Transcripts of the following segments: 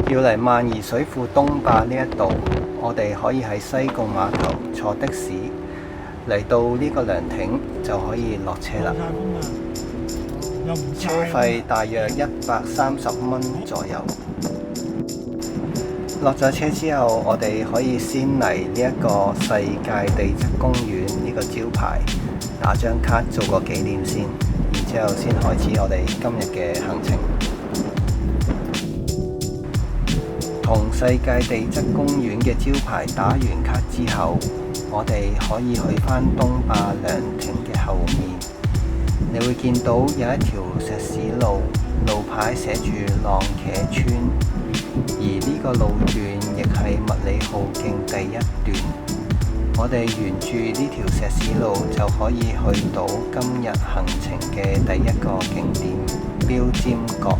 要嚟萬宜水庫東壩呢一度，我哋可以喺西貢碼頭坐的士嚟到呢個涼亭就可以落車啦。車費大約130蚊左右。落咗車之後，我哋可以先嚟呢一個世界地質公園呢個招牌打張卡做個紀念先，然之後先開始我哋今日嘅行程。同世界地質公園嘅招牌打完卡之後，我哋可以去返東壩涼亭嘅後面。你會見到有一條石屎路，路牌寫住浪茄村，而呢個路段亦係麥理浩徑第一段。我哋沿住呢條石屎路就可以去到今日行程嘅第一個景點標尖閣。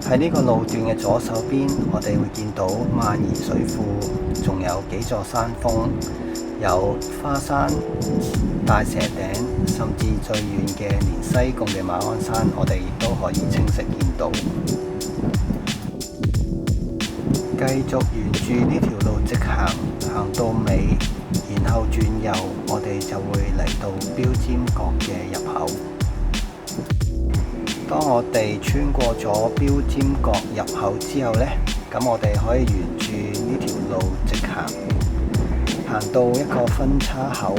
喺呢個路段嘅左手邊，我哋會見到萬宜水庫，仲有幾座山峰，有花山、大蛇頂，甚至最遠嘅連西貢嘅馬鞍山，我哋亦都可以清晰見到。繼續沿住呢條路直行，行到尾，然後轉右，我哋就會嚟到標尖閣嘅入口。當我哋穿過咗標尖閣入口之後呢，咁我哋可以沿住呢條路直行，行到一個分叉口，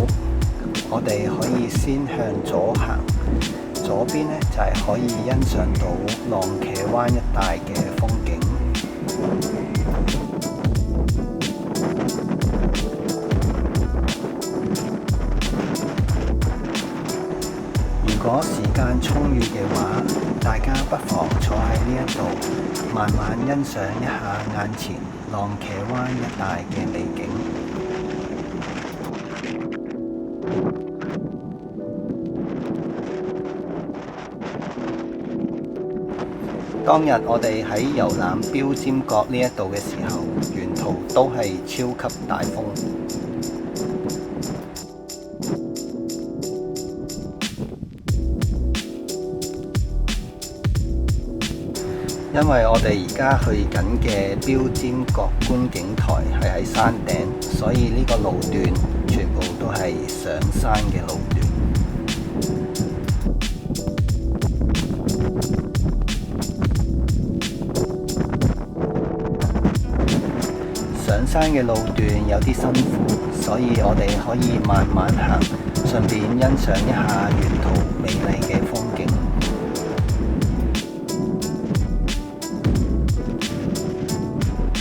我哋可以先向左行，左邊呢就係可以欣賞到浪茄灣一帶嘅風景。如果時間充裕嘅話，大家不妨坐喺呢一度，慢慢欣賞一下眼前浪茄灣一帶嘅美景。當日我哋喺遊覽標尖閣呢一度嘅時候，沿途都係超級大風。因為我哋而家去緊嘅標尖閣觀景台係喺山頂，所以呢個路段全部都係上山嘅路段。上山嘅路段有啲辛苦，所以我哋可以慢慢行，順便欣賞一下沿途美麗嘅風景。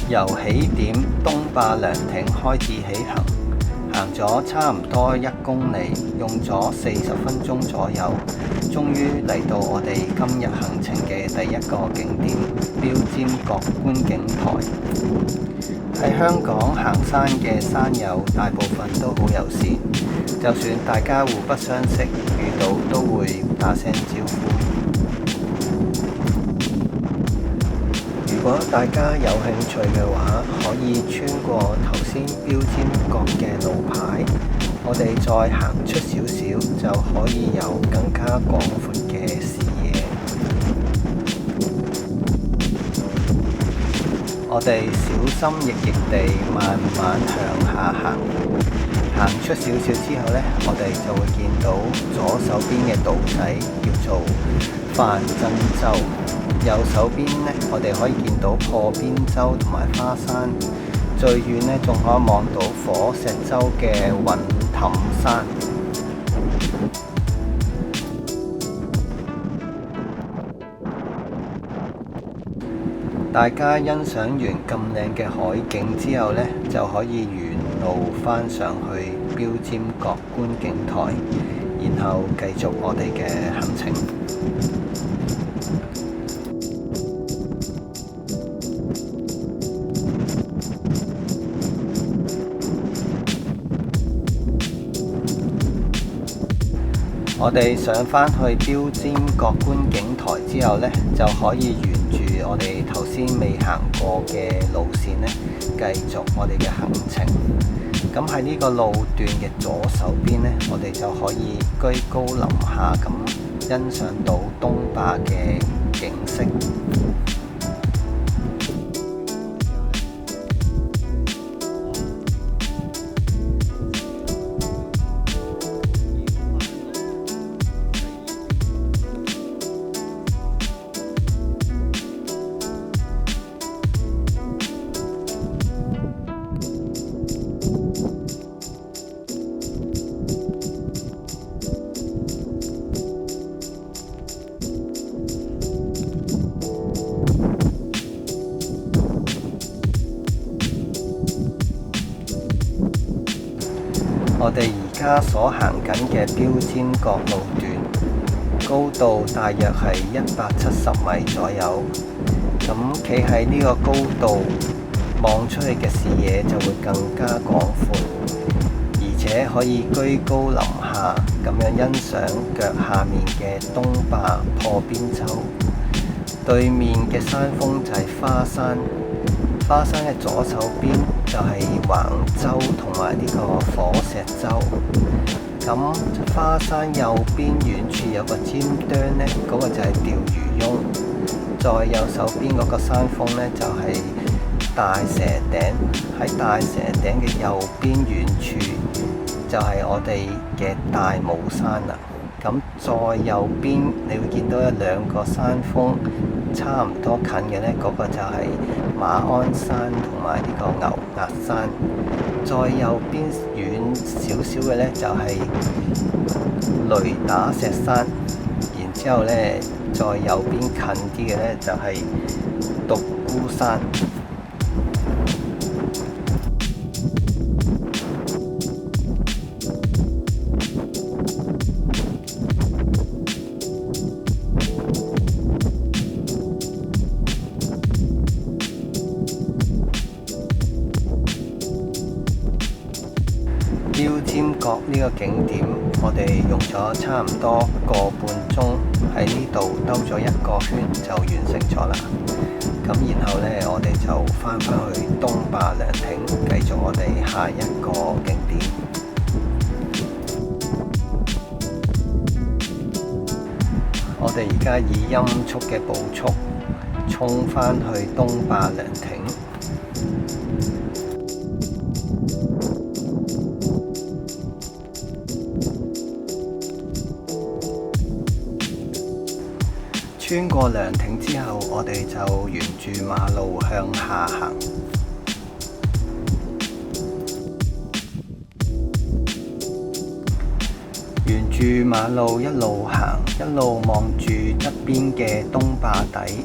由起點東壩涼亭開始起行，行咗差唔多1公里，用咗40分鐘左右，終於嚟到我哋今日行程嘅第一個景點標尖閣觀景台。喺香港行山嘅山友大部分都好友善，就算大家互不相識，遇到都會打聲招呼。如果大家有興趣嘅話，可以穿過頭先標尖閣嘅路牌，我哋再行出少少就可以有更加廣闊嘅視野。我哋小心翼翼地慢慢向下行，行出少少之後呢，我哋就會見到左手邊嘅島仔叫做泛真洲。右手邊呢，我哋可以見到破邊洲同埋花山，最遠呢，仲可以望到火石洲嘅雲氹山。大家欣賞完咁靚嘅海景之後呢，就可以沿路返上去標尖閣觀景台，然後繼續我哋嘅行程。我哋上返去標尖閣觀景台之後呢，就可以沿住我哋頭先未行過嘅路線呢，繼續我哋嘅行程。咁喺呢個路段嘅左手邊呢，我哋就可以居高臨下咁欣賞到東壩嘅景色。我哋而家所行緊嘅標尖角路段，高度大約係170米左右。咁企喺呢個高度望出去嘅視野就會更加廣闊，而且可以居高臨下咁樣欣賞腳下面嘅東壩破邊洲。對面嘅山峰就係花山，花山嘅左手邊就係橫洲同埋呢個火石洲。咁花山右邊遠處有個尖端呢，嗰個就係釣魚翁。再右手邊嗰個山峰呢，就係大蛇頂。喺大蛇頂嘅右邊遠處就係我哋嘅大帽山啦。咁再右邊你會見到有兩個山峰差唔多近嘅呢，嗰個就係馬鞍山同埋呢個牛押山。再右邊遠少少嘅呢，就係雷打石山。然之後呢，再右邊近啲嘅呢，就係獨孤山。標尖角呢個景點，我哋用咗差唔多個半鐘喺呢度兜咗一個圈就完成咗啦。咁然後呢，我哋就返去東壩涼亭，繼續我哋下一個景點。我哋而家以音速嘅步速衝返去東壩涼亭。穿過涼亭之後，我哋就沿住馬路向下行。沿住馬路一路行，一路望住側邊嘅東壩底，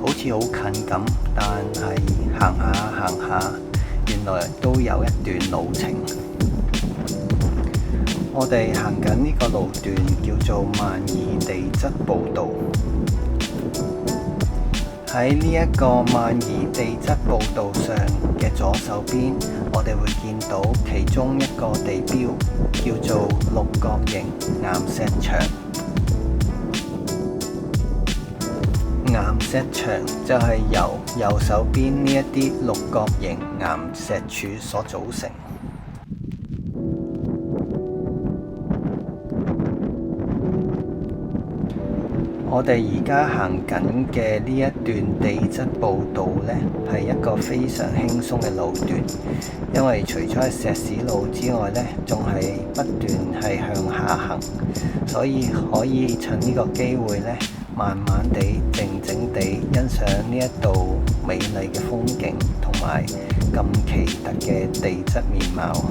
好似好近咁，但係行下行下，原來都有一段路程。我哋行緊呢個路段叫做萬宜地質步道。喺呢一個萬宜地質步道上嘅左手邊，我哋會見到其中一個地標叫做六角形岩石牆。岩石牆就係由右手邊呢一啲六角形岩石柱所組成。我哋而家行緊嘅呢一段地質步道呢，係一個非常輕鬆嘅路段，因為除咗係石屎路之外呢，仲係不斷係向下行，所以可以趁呢個機會呢，慢慢地、靜靜地欣賞呢一度美麗嘅風景同埋咁奇特嘅地質面貌。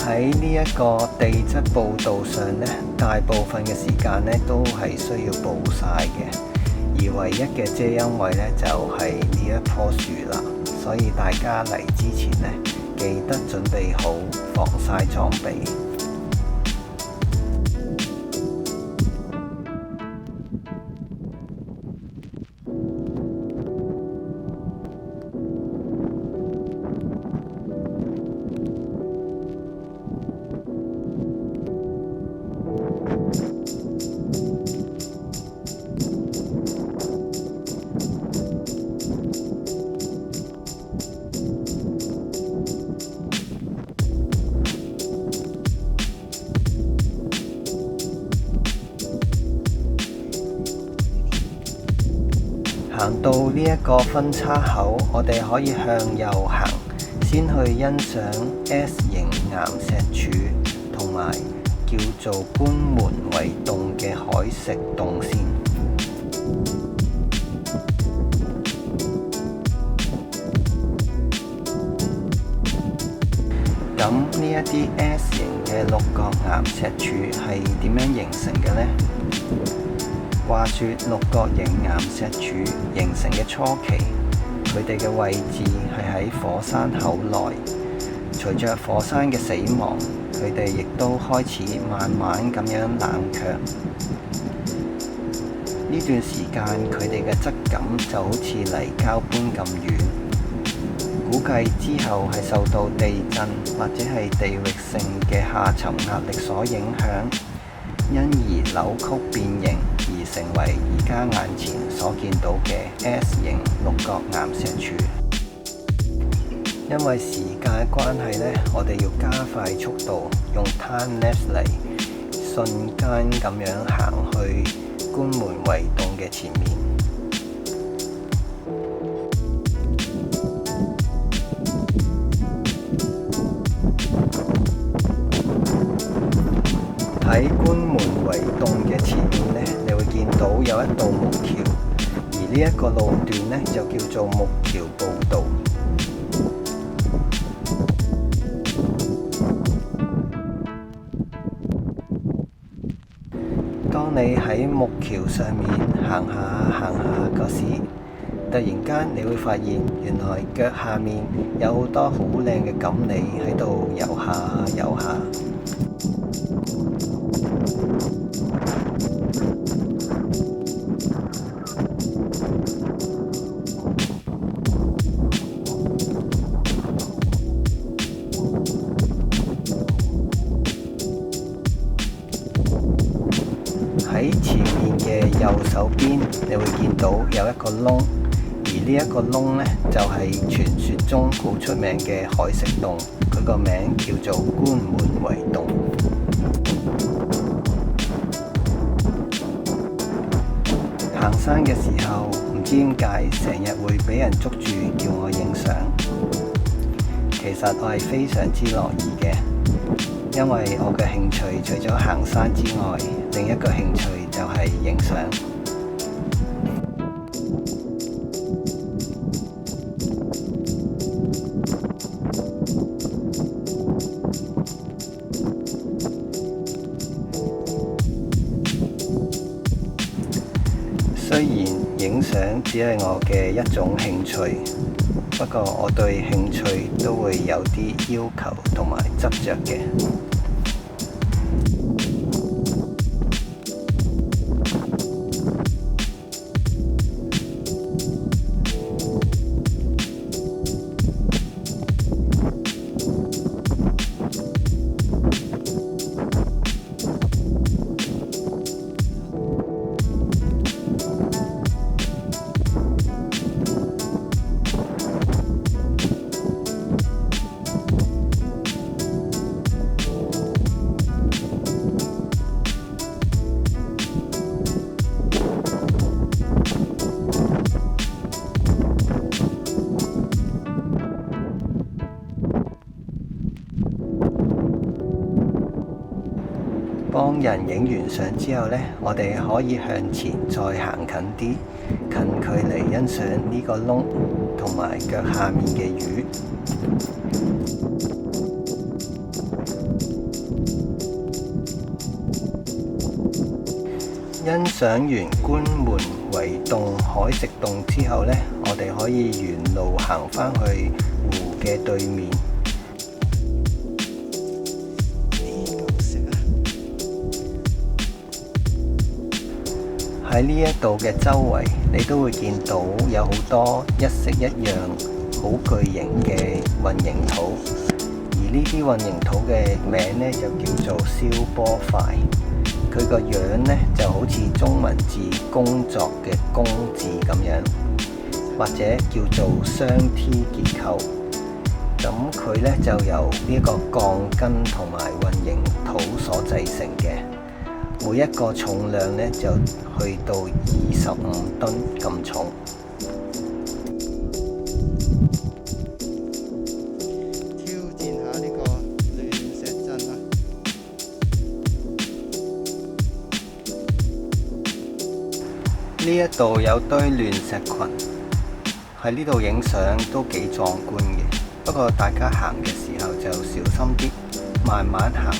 喺呢一個地質步道上呢，大部分嘅時間呢都係需要暴曬嘅，而唯一嘅遮陰位呢就係呢一棵樹啦。所以大家嚟之前呢，記得準備好防曬裝備。行到呢一個分叉口，我哋可以向右行，先去欣賞 S 型岩石柱同埋叫做關門圍洞嘅海蝕洞先。咁呢一啲 S 型嘅六角岩石柱係點樣形成嘅呢？話說六角形岩石柱形成嘅初期，佢哋嘅位置係喺火山口內。隨着火山嘅死亡，佢哋亦都開始慢慢咁樣冷卻。呢段時間佢哋嘅質感就好似泥膠般咁軟，估計之後係受到地震或者係地域性嘅下沉壓力所影響，因而扭曲變形，而成為而家眼前所見到嘅 S 型六角岩石柱。因為時間關係呢，我哋要加快速度，用 time lapse 嚟瞬間咁樣行去關門圍洞嘅前面。喺關門圍洞嘅前面呢，你會見到有一道木橋，而呢一個路段呢，就叫做木橋步道。當你喺木橋上面行下嗰時，突然間你會發現，原來腳下面有好多好靚嘅錦鯉喺度游下。喺前面嘅右手邊，你會見到有一個窿，而呢一個窿呢，就係傳說中好出名嘅海蝕洞，佢個名叫做關門圍洞。行山嘅時候，唔知點解成日會俾人捉住叫我影相，其實我係非常之樂意嘅。因為我嘅興趣除咗行山之外，另一個興趣就係影相。雖然影相只係我嘅一種興趣，不過我對興趣都會有啲要求同埋執着嘅。幫人影完相之後呢，我哋可以向前再行近啲，近距離欣賞呢個窿同埋腳下面嘅魚。欣賞完觀門圍洞海蝕洞之後呢，我哋可以沿路行返去湖嘅對面。喺呢一度嘅周圍，你都會見到有好多一式一樣好巨型嘅混凝土，而呢啲混凝土嘅名呢，就叫做消波塊。佢個樣呢，就好似中文字工作嘅工字咁樣，或者叫做雙 T 結構。咁佢呢，就由呢個鋼筋同埋混凝土所製成嘅。每一個重量呢，就去到25噸咁重。挑戰下呢個亂石陣啦！呢一度有堆亂石群，喺呢度影相都幾壯觀嘅。不過大家行嘅時候就小心啲，慢慢行。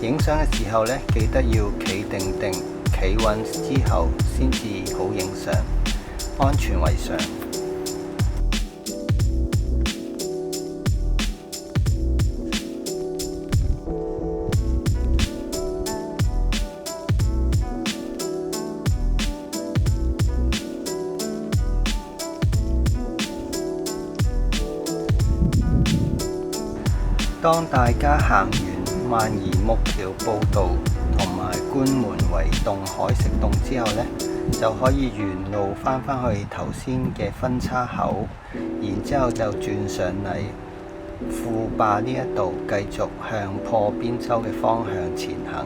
影相嘅時候呢，記得要企定定，企穩之後先至好影相，安全為上。當大家行完萬宜木橋步道同埋觀門圍洞海蝕洞之後呢，就可以沿路返去頭先嘅分叉口，然之後就轉上嚟富壩呢一度，繼續向破邊洲嘅方向前行。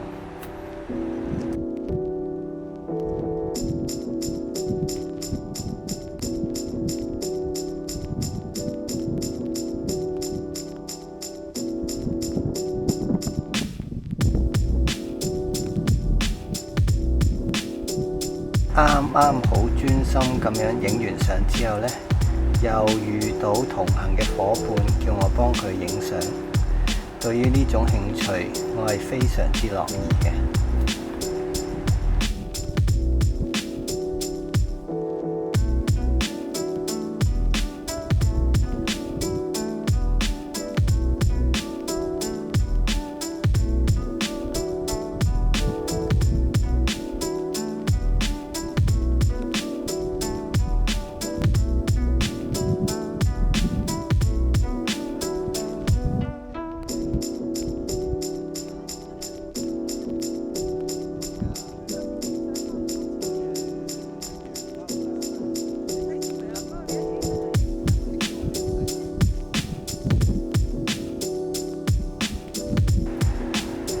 啱好專心咁樣影完相之後呢，又遇到同行嘅夥伴叫我幫佢影相。對於呢種興趣，我係非常之樂意嘅。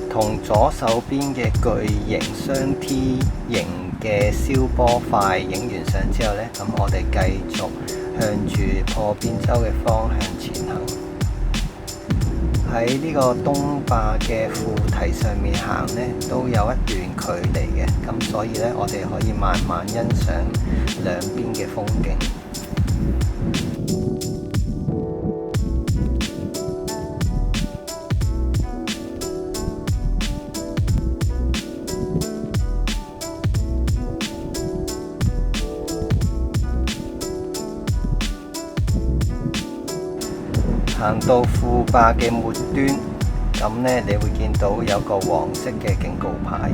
同左手邊嘅巨型雙 T 型嘅消波塊影完相之後呢，咁我哋繼續向住破邊洲嘅方向前行。喺呢個東壩嘅副堤上面行呢，都有一段距離嘅，咁所以呢，我哋可以慢慢欣賞兩邊嘅風景。行到富壩嘅末端，咁呢你會見到有個黃色嘅警告牌，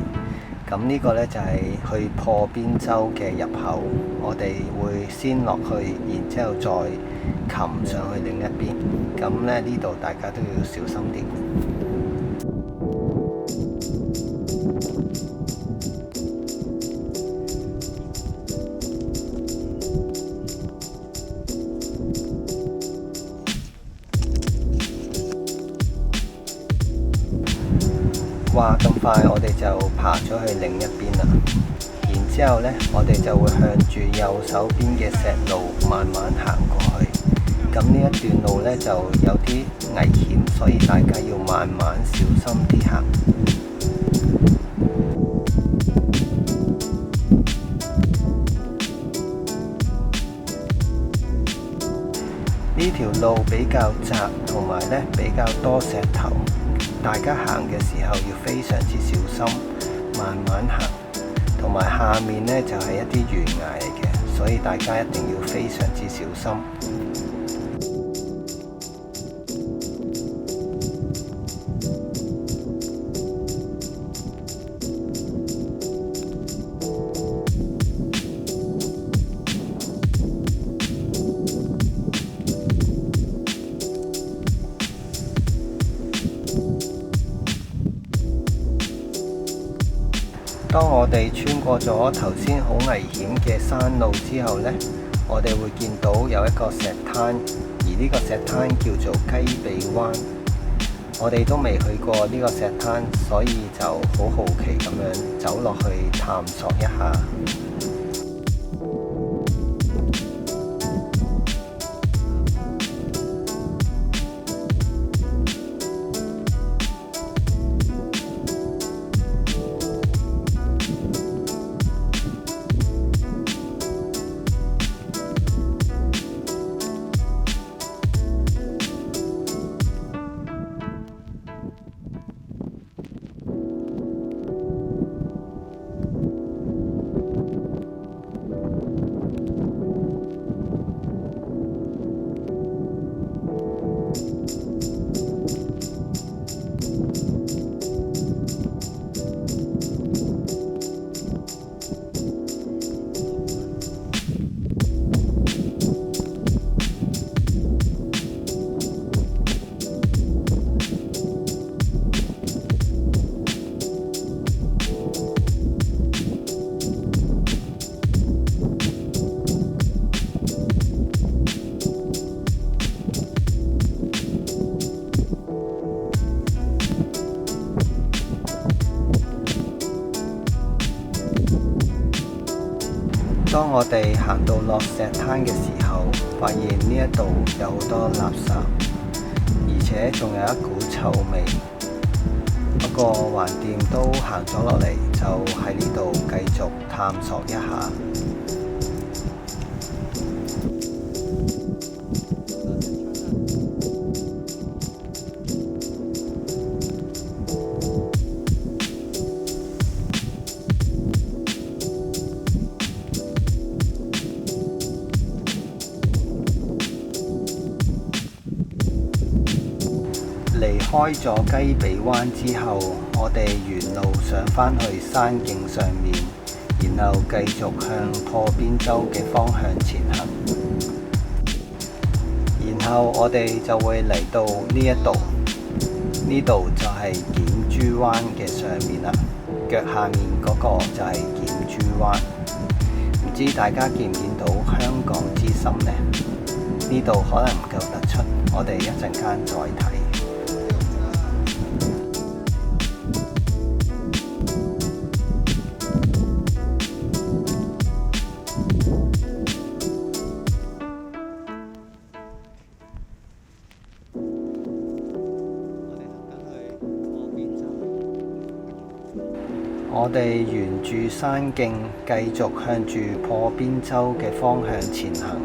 咁呢個呢就係去破邊洲嘅入口，我哋會先落去，然之後再擒上去另一邊，咁呢度大家都要小心啲。話咁快，我哋就爬咗去另一邊啦。然之後呢，我哋就會向住右手邊嘅石路慢慢行過去。咁呢一段路呢，就有啲危險，所以大家要慢慢小心啲行。呢條路比較窄，同埋呢比較多石頭。大家行嘅時候要非常之小心，慢慢行，同埋下面呢就係一啲懸崖嚟嘅，所以大家一定要非常之小心。當我哋穿過咗頭先好危險嘅山路之後呢，我哋會見到有一個石灘，而呢個石灘叫做雞髀灣。我哋都未去過呢個石灘，所以就好好奇咁樣走落去探索一下。當我哋行到落石灘嘅時候，發現呢一度有好多垃圾，而且仲有一股臭味。不過橫掂都行咗落嚟，就喺呢度繼續探索一下。離開咗雞髀灣之後，我哋沿路上返去山徑上面，然後繼續向破邊洲嘅方向前行。然後我哋就會嚟到呢一度，呢度就係檢珠灣嘅上面啦。腳下面嗰個就係檢珠灣。唔知大家見唔見到香港之心呢？呢度可能唔夠突出，我哋一陣間再睇。我哋沿住山徑繼續向住破邊洲嘅方向前行。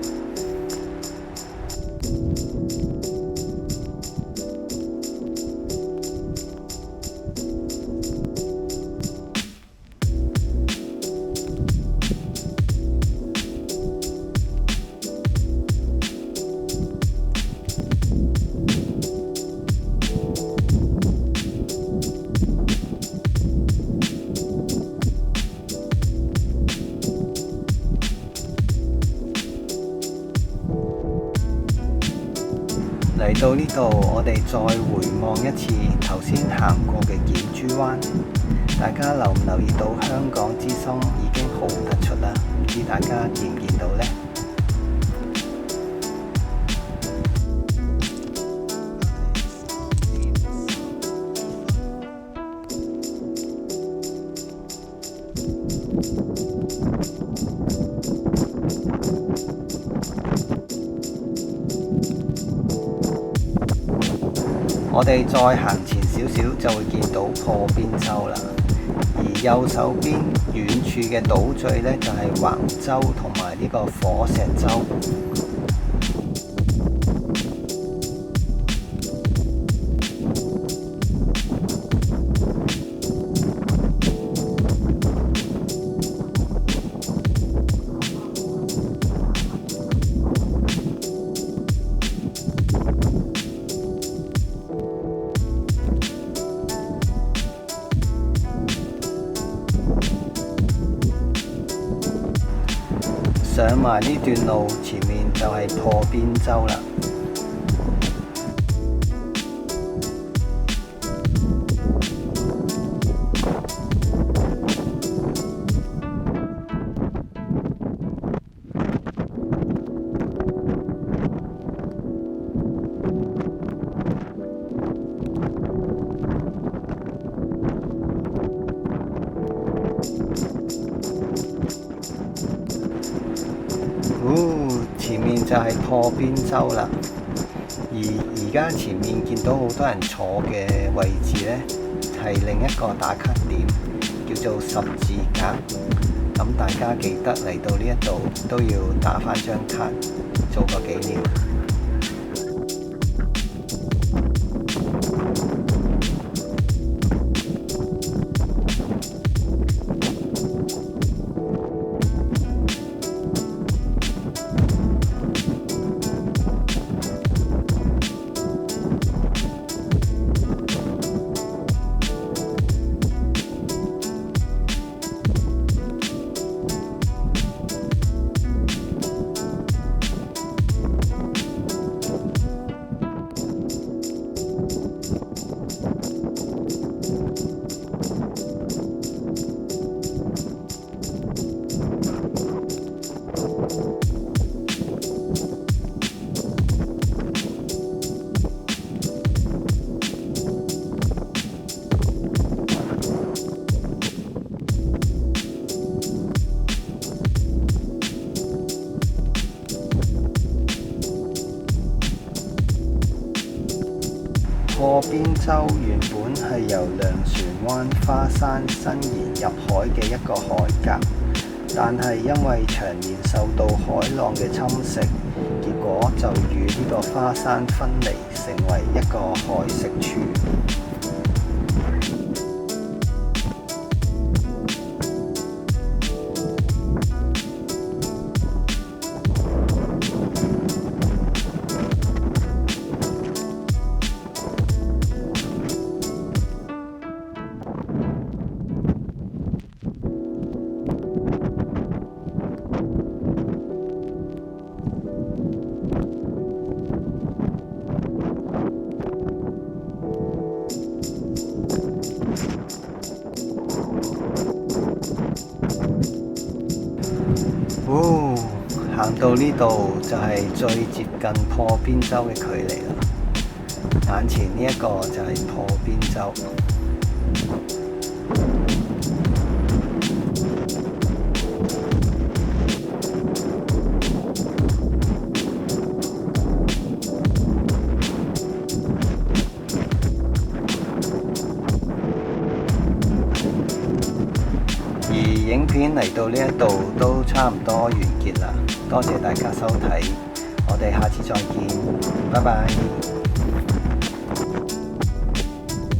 嚟到呢度，我哋再回望一次頭先行過嘅檢珠灣，大家留唔留意到香港之心已經好突出啦？唔知大家見唔見到呢？我哋再行前少少就會見到破邊洲啦，而右手邊遠處嘅島嶼呢，就係橫洲同埋呢個火石洲。上埋呢段路，前面就係破邊洲啦。前面就係破邊洲啦，而家前面見到好多人坐嘅位置呢，係另一個打卡點，叫做十字架。咁大家記得嚟到呢一度都要打返張卡，做個紀念。破邊洲原本係由糧船灣花山伸延入海嘅一個海岬，但係因為長年受到海浪嘅侵蝕，結果就與呢個花山分離，成為一個海蝕處。行到呢度就係最接近破邊洲嘅距離啦。眼前呢一個就係破邊洲。而影片嚟到呢一度都差唔多完結啦，多謝大家收睇，我哋下次再見，拜拜。